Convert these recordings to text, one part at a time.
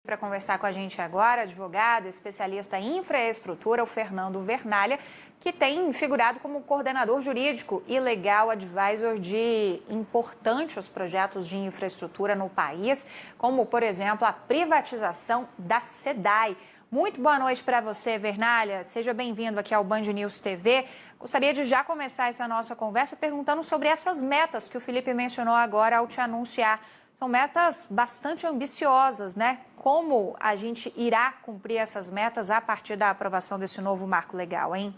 Para conversar com a gente agora, advogado, especialista em infraestrutura, o Fernando Vernalha, que tem figurado como coordenador jurídico e legal advisor de importantes projetos de infraestrutura no país, como, por exemplo, a privatização da SEDAI. Muito boa noite para você, Vernalha. Seja bem-vindo aqui ao Band News TV. Gostaria de já começar essa nossa conversa perguntando sobre essas metas que o Felipe mencionou agora ao te anunciar. São metas bastante ambiciosas, né? Como a gente irá cumprir essas metas a partir da aprovação desse novo marco legal, hein?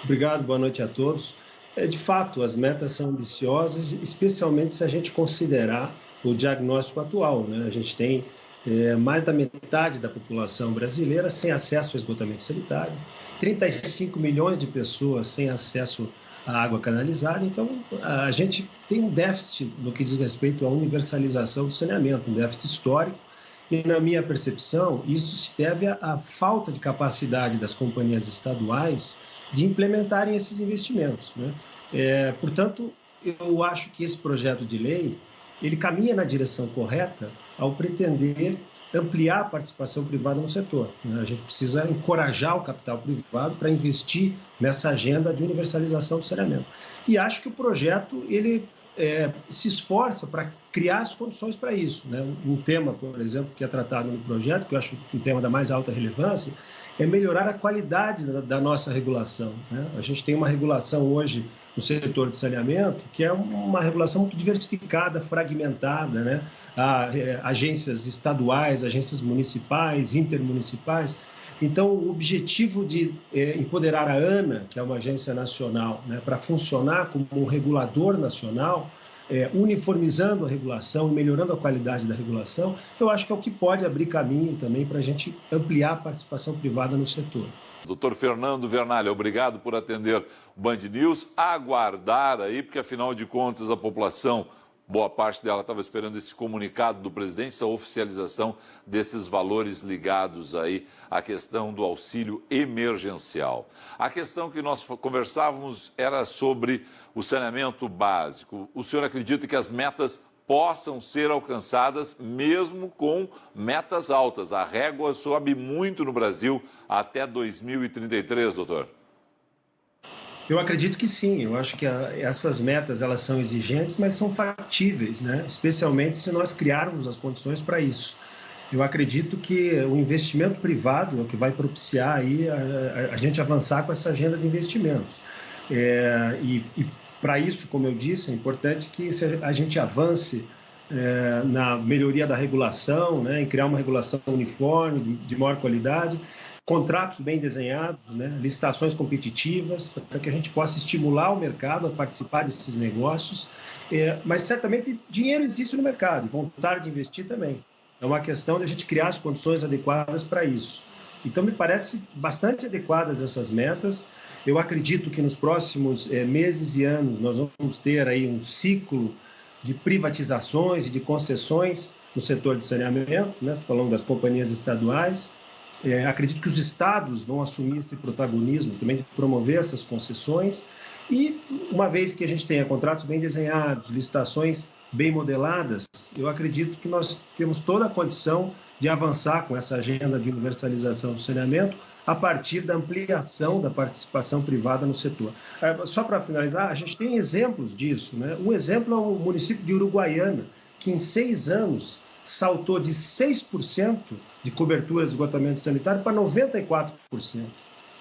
Obrigado, boa noite a todos. De fato, as metas são ambiciosas, especialmente se a gente considerar o diagnóstico atual, né? A gente tem mais da metade da população brasileira sem acesso ao esgotamento sanitário, 35 milhões de pessoas sem acesso à água canalizada. Então, a gente tem um déficit no que diz respeito à universalização do saneamento, um déficit histórico. E, na minha percepção, isso se deve à falta de capacidade das companhias estaduais de implementarem esses investimentos, né? Portanto, eu acho que esse projeto de lei ele caminha na direção correta ao pretender ampliar a participação privada no setor, né? A gente precisa encorajar o capital privado para investir nessa agenda de universalização do saneamento. E acho que o projeto ele se esforça para criar as condições para isso, né? Um tema, por exemplo, que é tratado no projeto, que eu acho um tema da mais alta relevância, é melhorar a qualidade da nossa regulação, né? A gente tem uma regulação hoje no setor de saneamento que é uma regulação muito diversificada, fragmentada, né? Há agências estaduais, agências municipais, intermunicipais. Então, o objetivo de empoderar a ANA, que é uma agência nacional, né, para funcionar como um regulador nacional, uniformizando a regulação, melhorando a qualidade da regulação, eu acho que é o que pode abrir caminho também para a gente ampliar a participação privada no setor. Doutor Fernando Vernalha, obrigado por atender o Band News. Aguardar aí, porque afinal de contas a população, boa parte dela estava esperando esse comunicado do presidente, essa oficialização desses valores ligados aí à questão do auxílio emergencial. A questão que nós conversávamos era sobre o saneamento básico. O senhor acredita que as metas possam ser alcançadas mesmo com metas altas? A régua sobe muito no Brasil até 2033, doutor. Eu acredito que sim, eu acho que essas metas elas são exigentes, mas são factíveis, né? Especialmente se nós criarmos as condições para isso. Eu acredito que o investimento privado é o que vai propiciar aí a gente avançar com essa agenda de investimentos. E para isso, como eu disse, é importante que a gente avance na melhoria da regulação, né? Em criar uma regulação uniforme, de maior qualidade, contratos bem desenhados, né? Licitações competitivas, para que a gente possa estimular o mercado a participar desses negócios. Mas certamente dinheiro existe no mercado, e vontade de investir também. É uma questão de a gente criar as condições adequadas para isso. Então, me parece bastante adequadas essas metas. Eu acredito que nos próximos meses e anos nós vamos ter aí um ciclo de privatizações e de concessões no setor de saneamento, né? Estou falando das companhias estaduais. Acredito que os estados vão assumir esse protagonismo também de promover essas concessões. E uma vez que a gente tenha contratos bem desenhados, licitações bem modeladas, eu acredito que nós temos toda a condição de avançar com essa agenda de universalização do saneamento a partir da ampliação da participação privada no setor. Só para finalizar, a gente tem exemplos disso, né? Um exemplo é o município de Uruguaiana, que em 6 anos saltou de 6% de cobertura de esgotamento sanitário para 94%.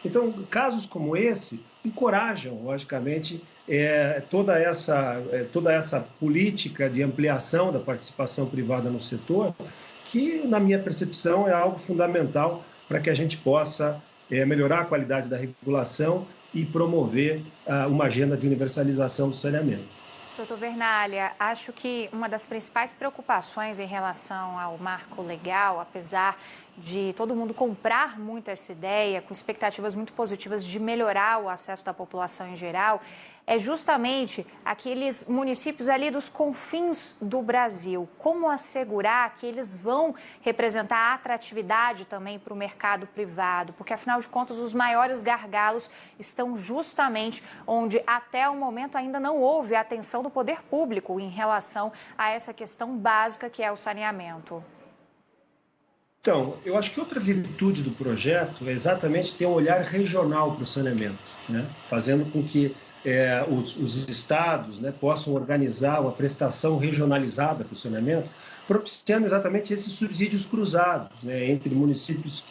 Então, casos como esse encorajam, logicamente, toda essa política de ampliação da participação privada no setor, que, na minha percepção, é algo fundamental para que a gente possa melhorar a qualidade da regulação e promover uma agenda de universalização do saneamento. Doutor Vernalha, acho que uma das principais preocupações em relação ao marco legal, apesar de todo mundo comprar muito essa ideia, com expectativas muito positivas de melhorar o acesso da população em geral, é justamente aqueles municípios ali dos confins do Brasil. Como assegurar que eles vão representar atratividade também para o mercado privado? Porque, afinal de contas, os maiores gargalos estão justamente onde, até o momento, ainda não houve atenção do poder público em relação a essa questão básica que é o saneamento. Então, eu acho que outra virtude do projeto é exatamente ter um olhar regional para o saneamento, né? Fazendo com que os estados, né, possam organizar uma prestação regionalizada para o saneamento, propiciando exatamente esses subsídios cruzados, né, entre municípios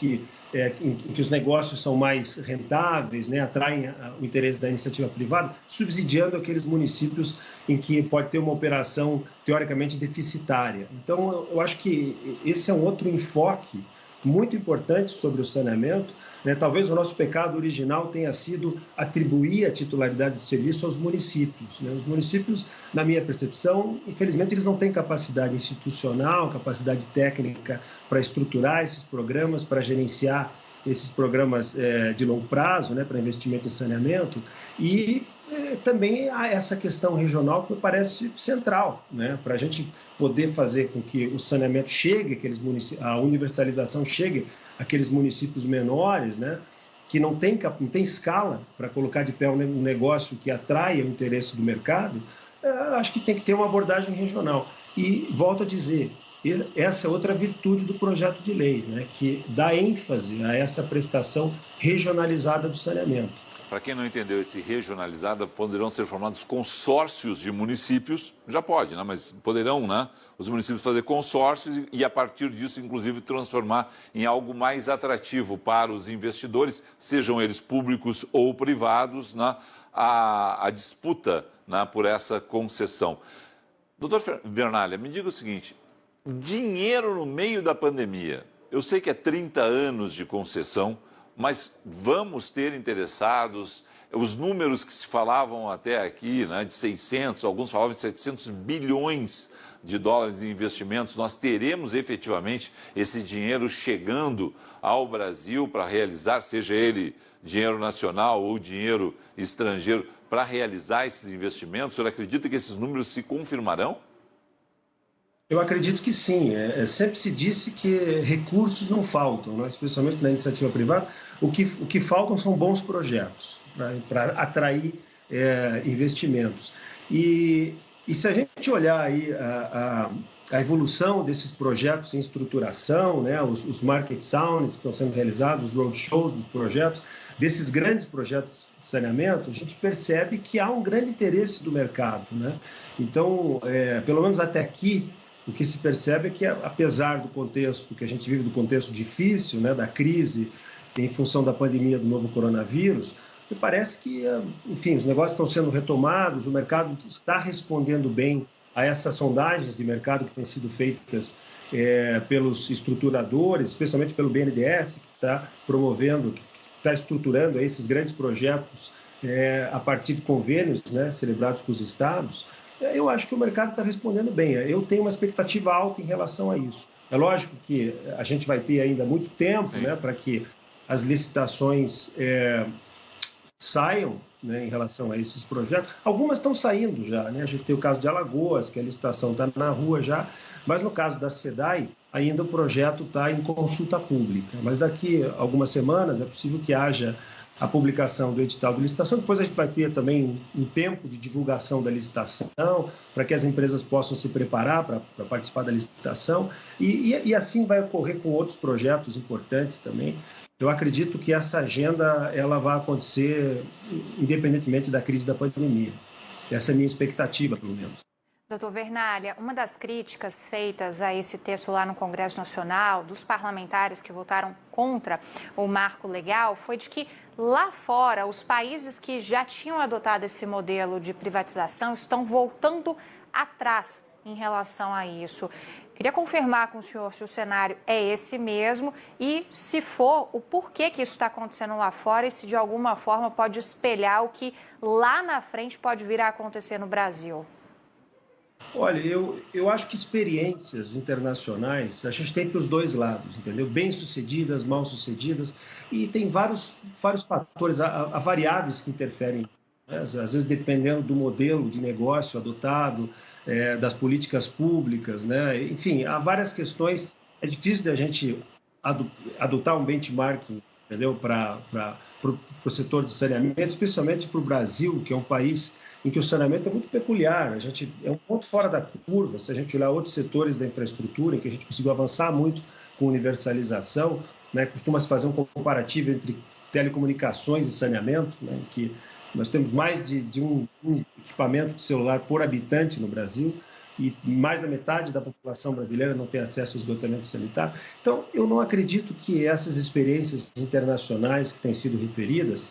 em que os negócios são mais rentáveis, né, atraem o interesse da iniciativa privada, subsidiando aqueles municípios em que pode ter uma operação teoricamente deficitária. Então, eu acho que esse é um outro enfoque muito importante sobre o saneamento, né? Talvez o nosso pecado original tenha sido atribuir a titularidade do serviço aos municípios, né? Os municípios, na minha percepção, infelizmente, eles não têm capacidade institucional, capacidade técnica para estruturar esses programas, para gerenciar esses programas de longo prazo, né, para investimento em saneamento, e também há essa questão regional que me parece central, né, para a gente poder fazer com que o saneamento chegue, a universalização chegue àqueles municípios menores, né, que não tem escala para colocar de pé um negócio que atraia o interesse do mercado. Acho que tem que ter uma abordagem regional. E, volto a dizer, essa é outra virtude do projeto de lei, né, que dá ênfase a essa prestação regionalizada do saneamento. Para quem não entendeu esse regionalizada, poderão ser formados consórcios de municípios, já pode, né? Mas poderão, né, os municípios fazer consórcios e a partir disso, inclusive, transformar em algo mais atrativo para os investidores, sejam eles públicos ou privados, né, a disputa, né, por essa concessão. Doutor Vernalha, me diga o seguinte, dinheiro no meio da pandemia, eu sei que é 30 anos de concessão, mas vamos ter interessados, os números que se falavam até aqui, né, de 600, alguns falavam de 700 bilhões de dólares em investimentos, nós teremos efetivamente esse dinheiro chegando ao Brasil para realizar, seja ele dinheiro nacional ou dinheiro estrangeiro, para realizar esses investimentos? O senhor acredita que esses números se confirmarão? Eu acredito que sim. Sempre se disse que recursos não faltam, né? Especialmente na iniciativa privada. O que faltam são bons projetos, né, para atrair investimentos. E se a gente olhar aí a evolução desses projetos em estruturação, né, os market sounds que estão sendo realizados, os roadshows dos projetos, desses grandes projetos de saneamento, a gente percebe que há um grande interesse do mercado, né? Então, pelo menos até aqui, o que se percebe é que, apesar do contexto que a gente vive, do contexto difícil, né, da crise em função da pandemia do novo coronavírus, me parece que, enfim, os negócios estão sendo retomados, o mercado está respondendo bem a essas sondagens de mercado que têm sido feitas pelos estruturadores, especialmente pelo BNDES, que está promovendo, que está estruturando esses grandes projetos a partir de convênios, né, celebrados com os estados. Eu acho que o mercado está respondendo bem. Eu tenho uma expectativa alta em relação a isso. É lógico que a gente vai ter ainda muito tempo, né, para que as licitações saiam, né, em relação a esses projetos. Algumas estão saindo já, né? A gente tem o caso de Alagoas, que a licitação está na rua já, mas no caso da SEDAI, ainda o projeto está em consulta pública. Mas daqui a algumas semanas é possível que haja a publicação do edital de licitação. Depois a gente vai ter também um tempo de divulgação da licitação, para que as empresas possam se preparar para participar da licitação. E assim vai ocorrer com outros projetos importantes também. Eu acredito que essa agenda ela vai acontecer independentemente da crise da pandemia. Essa é a minha expectativa, pelo menos. Doutor Vernalha, uma das críticas feitas a esse texto lá no Congresso Nacional, dos parlamentares que votaram contra o marco legal, foi de que lá fora, os países que já tinham adotado esse modelo de privatização estão voltando atrás em relação a isso. Queria confirmar com o senhor se o cenário é esse mesmo e, se for, o porquê que isso está acontecendo lá fora e se de alguma forma pode espelhar o que lá na frente pode vir a acontecer no Brasil. Olha, eu acho que experiências internacionais a gente tem para os dois lados, entendeu? Bem-sucedidas, mal-sucedidas, e tem vários fatores, há variáveis que interferem, né? Às vezes dependendo do modelo de negócio adotado, das políticas públicas, né? Enfim, há várias questões. É difícil de a gente adotar um benchmarking, entendeu? Para o setor de saneamento, especialmente para o Brasil, que é um país em que o saneamento é muito peculiar. A gente é um ponto fora da curva, se a gente olhar outros setores da infraestrutura, em que a gente conseguiu avançar muito com universalização, né? Costuma-se fazer um comparativo entre telecomunicações e saneamento, né? Que nós temos mais de um equipamento de celular por habitante no Brasil e mais da metade da população brasileira não tem acesso ao esgotamento sanitário. Então, eu não acredito que essas experiências internacionais que têm sido referidas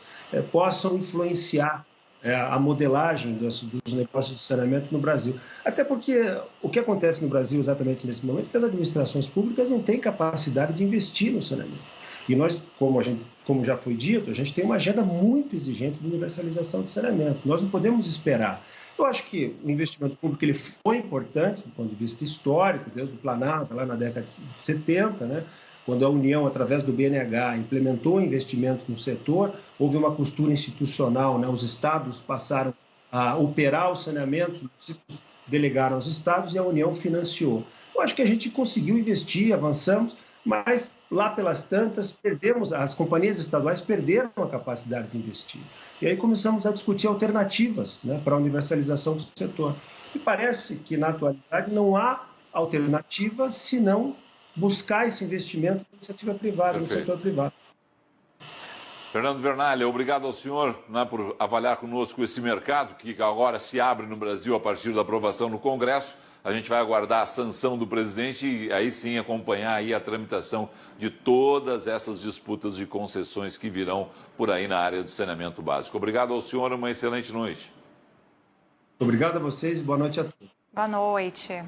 possam influenciar a modelagem dos negócios de saneamento no Brasil. Até porque o que acontece no Brasil exatamente nesse momento é que as administrações públicas não têm capacidade de investir no saneamento. E nós, como já foi dito, a gente tem uma agenda muito exigente de universalização de saneamento. Nós não podemos esperar. Eu acho que o investimento público ele foi importante do ponto de vista histórico, desde o Planasa, lá na década de 70, né? Quando a União, através do BNH, implementou investimentos no setor, houve uma costura institucional, né? Os estados passaram a operar os saneamentos, os municípios delegaram aos estados e a União financiou. Eu acho que a gente conseguiu investir, avançamos, mas lá pelas tantas as companhias estaduais perderam a capacidade de investir. E aí começamos a discutir alternativas, né, para a universalização do setor. E parece que na atualidade não há alternativa senão buscar esse investimento na iniciativa privada, no setor privado. Fernando Vernalha, obrigado ao senhor, né, por avaliar conosco esse mercado que agora se abre no Brasil a partir da aprovação no Congresso. A gente vai aguardar a sanção do presidente e aí sim acompanhar aí a tramitação de todas essas disputas de concessões que virão por aí na área do saneamento básico. Obrigado ao senhor, uma excelente noite. Obrigado a vocês e boa noite a todos. Boa noite.